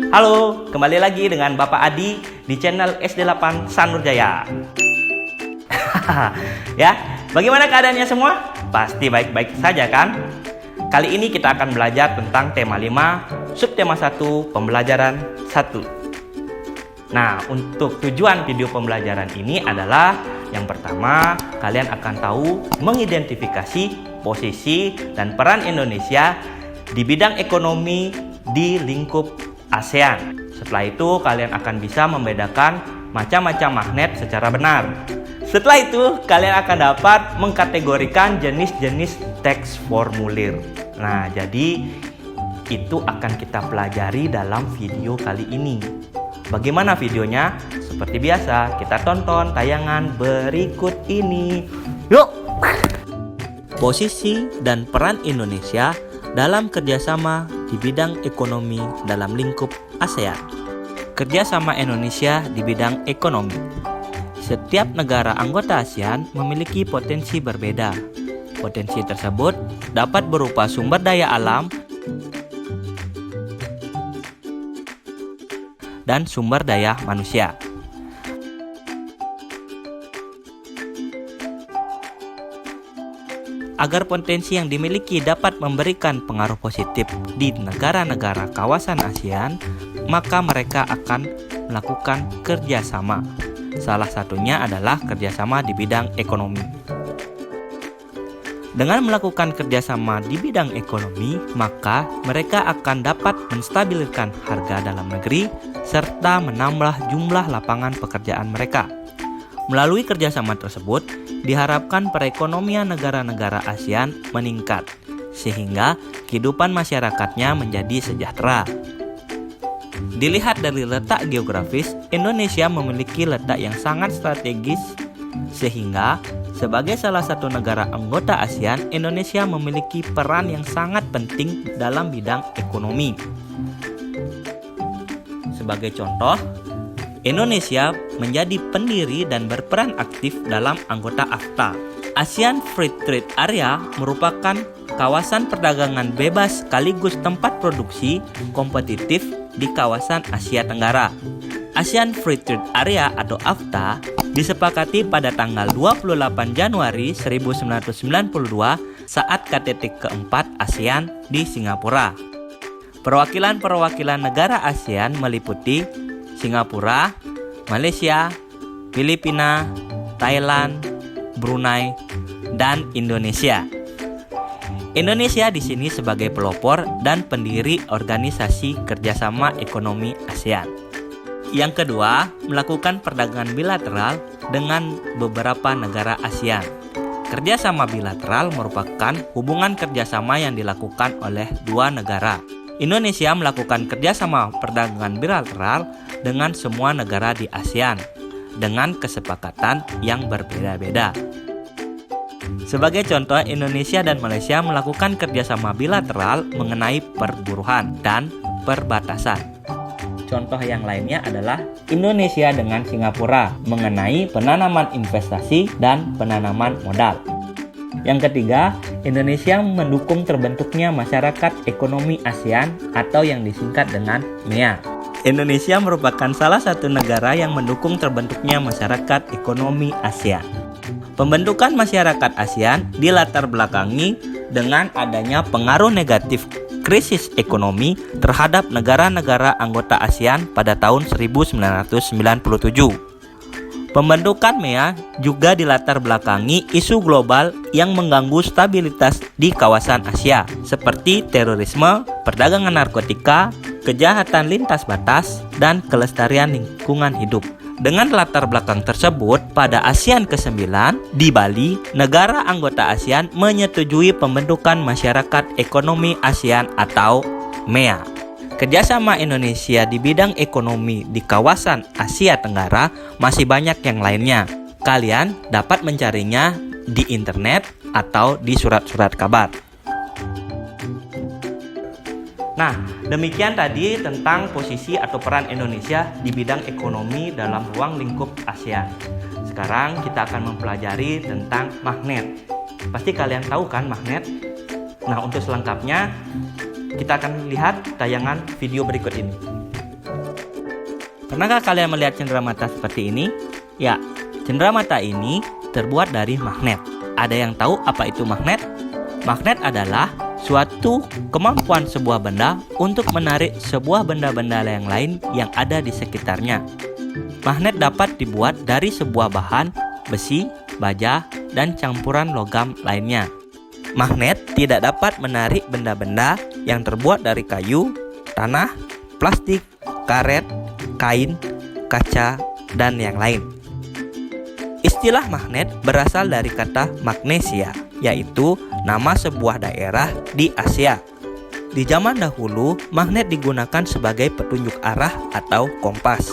Halo, kembali lagi dengan Bapak Adi di channel SD8 Sanurjaya. Ya, bagaimana keadaannya semua? Pasti baik-baik saja kan? Kali ini kita akan belajar tentang tema 5, subtema 1, pembelajaran 1. Nah, untuk tujuan video pembelajaran ini adalah yang pertama, kalian akan tahu mengidentifikasi posisi dan peran Indonesia di bidang ekonomi di lingkup ASEAN. Setelah itu, kalian akan bisa membedakan macam-macam magnet secara benar. Setelah itu, kalian akan dapat mengkategorikan jenis-jenis teks formulir. Nah, jadi itu akan kita pelajari dalam video kali ini. Bagaimana videonya? Seperti biasa, kita tonton tayangan berikut ini. Yuk! Posisi dan peran Indonesia dalam kerjasama di bidang ekonomi dalam lingkup ASEAN. Kerjasama Indonesia di bidang ekonomi. Setiap negara anggota ASEAN memiliki potensi berbeda. Potensi tersebut dapat berupa sumber daya alam dan sumber daya manusia. Agar potensi yang dimiliki dapat memberikan pengaruh positif di negara-negara kawasan ASEAN, maka mereka akan melakukan kerjasama. Salah satunya adalah kerjasama di bidang ekonomi. Dengan melakukan kerjasama di bidang ekonomi, maka mereka akan dapat menstabilkan harga dalam negeri serta menambah jumlah lapangan pekerjaan mereka. Melalui kerjasama tersebut, diharapkan perekonomian negara-negara ASEAN meningkat, sehingga kehidupan masyarakatnya menjadi sejahtera. Dilihat dari letak geografis, Indonesia memiliki letak yang sangat strategis, sehingga sebagai salah satu negara anggota ASEAN, Indonesia memiliki peran yang sangat penting dalam bidang ekonomi. Sebagai contoh, Indonesia menjadi pendiri dan berperan aktif dalam anggota AFTA. ASEAN Free Trade Area merupakan kawasan perdagangan bebas sekaligus tempat produksi kompetitif di kawasan Asia Tenggara. ASEAN Free Trade Area atau AFTA disepakati pada tanggal 28 Januari 1992 saat KTT keempat ASEAN di Singapura. Perwakilan-perwakilan negara ASEAN meliputi Singapura, Malaysia, Filipina, Thailand, Brunei, dan Indonesia. Indonesia di sini sebagai pelopor dan pendiri Organisasi Kerjasama Ekonomi ASEAN. Yang kedua, melakukan perdagangan bilateral dengan beberapa negara ASEAN. Kerjasama bilateral merupakan hubungan kerjasama yang dilakukan oleh dua negara. Indonesia melakukan kerjasama perdagangan bilateral dengan semua negara di ASEAN dengan kesepakatan yang berbeda-beda. Sebagai contoh, Indonesia dan Malaysia melakukan kerjasama bilateral mengenai perburuan dan perbatasan. Contoh yang lainnya adalah Indonesia dengan Singapura mengenai penanaman investasi dan penanaman modal. Yang ketiga, Indonesia mendukung terbentuknya Masyarakat Ekonomi ASEAN atau yang disingkat dengan MEA. Indonesia merupakan salah satu negara yang mendukung terbentuknya Masyarakat Ekonomi ASEAN. Pembentukan Masyarakat ASEAN dilatar belakangi dengan adanya pengaruh negatif krisis ekonomi terhadap negara-negara anggota ASEAN pada tahun 1997. Pembentukan MEA juga dilatar belakangi isu global yang mengganggu stabilitas di kawasan Asia, seperti terorisme, perdagangan narkotika, kejahatan lintas batas, dan kelestarian lingkungan hidup. Dengan latar belakang tersebut, pada ASEAN ke-9 di Bali, negara anggota ASEAN menyetujui pembentukan Masyarakat Ekonomi ASEAN atau MEA. Kerjasama Indonesia di bidang ekonomi di kawasan Asia Tenggara masih banyak yang lainnya. Kalian dapat mencarinya di internet atau di surat-surat kabar. Nah, demikian tadi tentang posisi atau peran Indonesia di bidang ekonomi dalam ruang lingkup ASEAN. Sekarang kita akan mempelajari tentang magnet. Pasti kalian tahu kan magnet? Nah, untuk selengkapnya kita akan lihat tayangan video berikut ini. Pernahkah kalian melihat cenderamata seperti ini? Ya, cenderamata ini terbuat dari magnet. Ada yang tahu apa itu magnet? Magnet adalah suatu kemampuan sebuah benda untuk menarik sebuah benda-benda yang lain yang ada di sekitarnya. Magnet dapat dibuat dari sebuah bahan, besi, baja, dan campuran logam lainnya. Magnet tidak dapat menarik benda-benda yang terbuat dari kayu, tanah, plastik, karet, kain, kaca, dan yang lain. Istilah magnet berasal dari kata Magnesia, yaitu nama sebuah daerah di Asia. Di zaman dahulu, magnet digunakan sebagai petunjuk arah atau kompas.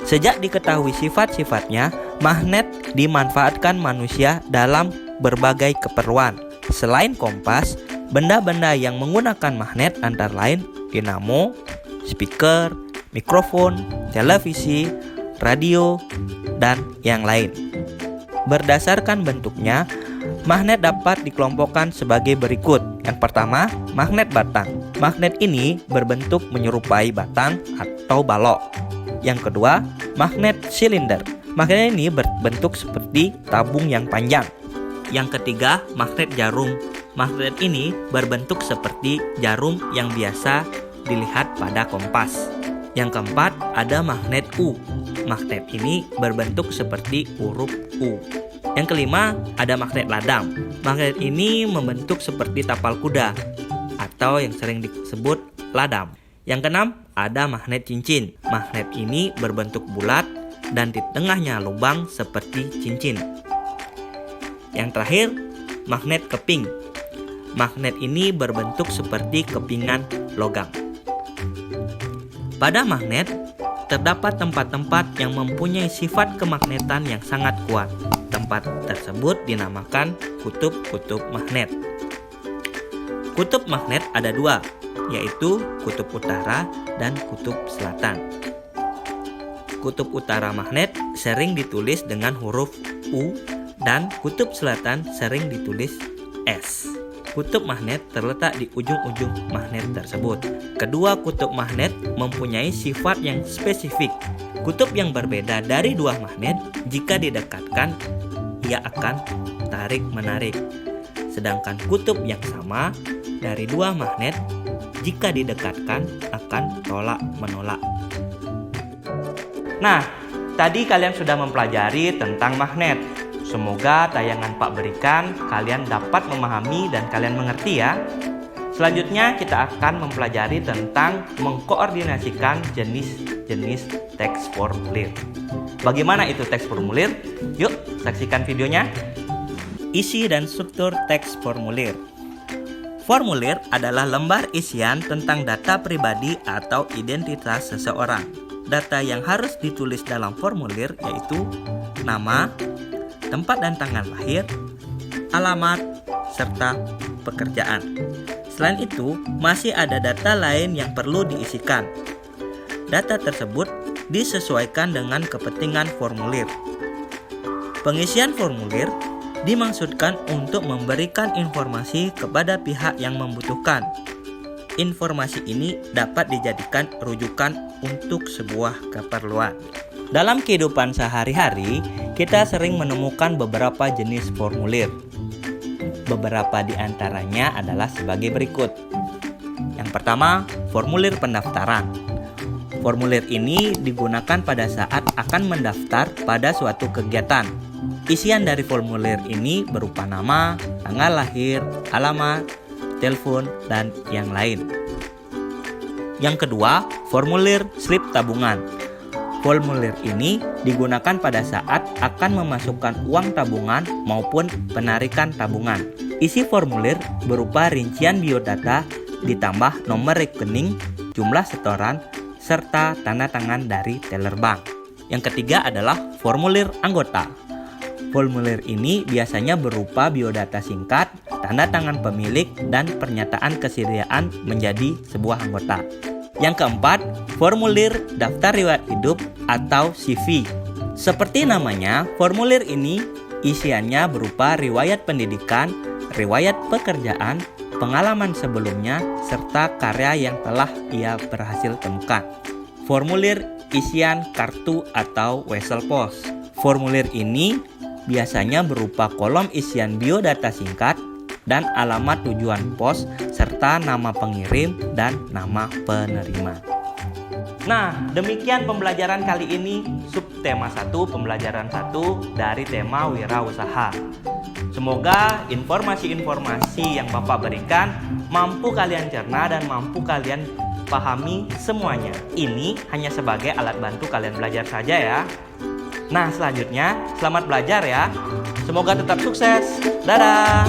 Sejak diketahui sifat-sifatnya, magnet dimanfaatkan manusia dalam berbagai keperluan. Selain kompas, benda-benda yang menggunakan magnet antara lain dinamo, speaker, mikrofon, televisi, radio, dan yang lain. Berdasarkan bentuknya, magnet dapat dikelompokkan sebagai berikut. Yang pertama, magnet batang. Magnet ini berbentuk menyerupai batang atau balok. Yang kedua, magnet silinder. Magnet ini berbentuk seperti tabung yang panjang. Yang ketiga, magnet jarum. Magnet ini berbentuk seperti jarum yang biasa dilihat pada kompas. Yang keempat, ada magnet U. Magnet ini berbentuk seperti huruf U. Yang kelima, ada magnet ladang. Magnet ini membentuk seperti tapal kuda atau yang sering disebut ladam. Yang keenam, ada magnet cincin. Magnet ini berbentuk bulat dan di tengahnya lubang seperti cincin. Yang terakhir, magnet keping. Magnet ini berbentuk seperti kepingan logam. Pada magnet, terdapat tempat-tempat yang mempunyai sifat kemagnetan yang sangat kuat. Tempat tersebut dinamakan kutub-kutub magnet. Kutub magnet ada dua, yaitu kutub utara dan kutub selatan. Kutub utara magnet sering ditulis dengan huruf U dan kutub selatan sering ditulis S. Kutub magnet terletak di ujung-ujung magnet tersebut. Kedua kutub magnet mempunyai sifat yang spesifik. Kutub yang berbeda dari dua magnet, jika didekatkan, ia akan tarik-menarik. Sedangkan kutub yang sama dari dua magnet, jika didekatkan, akan tolak-menolak. Nah, tadi kalian sudah mempelajari tentang magnet. Semoga tayangan Pak berikan kalian dapat memahami dan kalian mengerti ya. Selanjutnya kita akan mempelajari tentang mengkoordinasikan jenis-jenis teks formulir. Bagaimana itu teks formulir? Yuk saksikan videonya. Isi dan struktur teks formulir. Formulir adalah lembar isian tentang data pribadi atau identitas seseorang. Data yang harus ditulis dalam formulir yaitu nama, tempat dan tanggal lahir, alamat, serta pekerjaan. Selain itu, masih ada data lain yang perlu diisikan. Data tersebut disesuaikan dengan kepentingan formulir. Pengisian formulir dimaksudkan untuk memberikan informasi kepada pihak yang membutuhkan. Informasi ini dapat dijadikan rujukan untuk sebuah keperluan. Dalam kehidupan sehari-hari, kita sering menemukan beberapa jenis formulir. Beberapa di antaranya adalah sebagai berikut. Yang pertama, formulir pendaftaran. Formulir ini digunakan pada saat akan mendaftar pada suatu kegiatan. Isian dari formulir ini berupa nama, tanggal lahir, alamat, telepon, dan yang lain. Yang kedua, formulir slip tabungan. Formulir ini digunakan pada saat akan memasukkan uang tabungan maupun penarikan tabungan. Isi formulir berupa rincian biodata ditambah nomor rekening, jumlah setoran, serta tanda tangan dari teller bank. Yang ketiga adalah formulir anggota. Formulir ini biasanya berupa biodata singkat, tanda tangan pemilik, dan pernyataan kesediaan menjadi sebuah anggota. Yang keempat, formulir daftar riwayat hidup atau CV. Seperti namanya, formulir ini isiannya berupa riwayat pendidikan, riwayat pekerjaan, pengalaman sebelumnya, serta karya yang telah ia berhasil temukan. Formulir isian kartu atau wesel pos. Formulir ini biasanya berupa kolom isian biodata singkat dan alamat tujuan pos serta nama pengirim dan nama penerima. Nah, demikian pembelajaran kali ini subtema 1 pembelajaran 1 dari tema wirausaha. Semoga informasi-informasi yang Bapak berikan mampu kalian cerna dan mampu kalian pahami semuanya. Ini hanya sebagai alat bantu kalian belajar saja ya. Nah, selanjutnya selamat belajar ya. Semoga tetap sukses. Dadah.